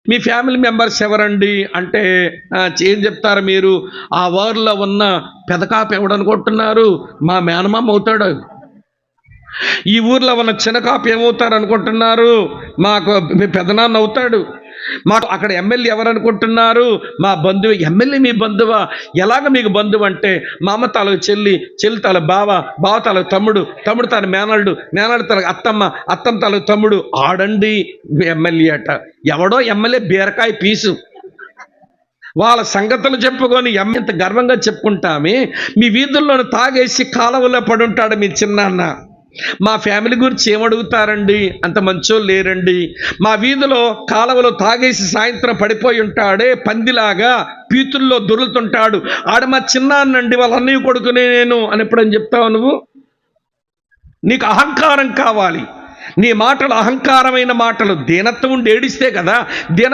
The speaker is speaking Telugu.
మీ ఫ్యామిలీ మెంబర్స్ ఎవరండి అంటే ఏం చెప్తారు మీరు? ఆ ఊర్లో ఉన్న పెదకాపు ఎవడనుకుంటున్నారు? మా మేనమామ అవుతాడు. ఈ ఊర్లో ఉన్న చిన్న కాపు ఏమవుతారు అనుకుంటున్నారు? మాకు మీ పెదనాన్న అవుతాడు. మాకు అక్కడ ఎమ్మెల్యే ఎవరు అనుకుంటున్నారు? మా బంధువు. ఎమ్మెల్యే మీ బంధువా? ఎలాగ మీకు బంధువు అంటే, మా అమ్మ తాలూకు చెల్లి, చెల్లి తాలూకు బావ, బావ తాలూకు తమ్ముడు, తమ్ముడు తన మేనల్డు, మేనల్డు తనకు అత్తమ్మ, అత్తమ్మ తాలూకు తమ్ముడు. ఆడండి ఎమ్మెల్యే అట. ఎవడో ఎమ్మెల్యే బీరకాయ పీసు. వాళ్ళ సంగతులు చెప్పుకొని ఎంత గర్వంగా చెప్పుకుంటామే. మీ వీధుల్లోనే తాగేసి కాలువలో పడుంటాడు మీ చిన్నాన్న. మా ఫ్యామిలీ గురించి ఏమడుగుతారండి? అంత మంచోళ్ళు లేరండి. మా వీధిలో కాలువలో తాగేసి సాయంత్రం పడిపోయి ఉంటాడే పందిలాగా, పీతుల్లో దొరులుతుంటాడు, ఆడ మా చిన్నాన్నండి, వాళ్ళ అన్నయ్య కొడుకునే నేను అని ఎప్పుడని చెప్తావు నువ్వు? నీకు అహంకారం కావాలి. నీ మాటలు అహంకారమైన మాటలు. దీనత్వం ఉండి ఏడిస్తే కదా.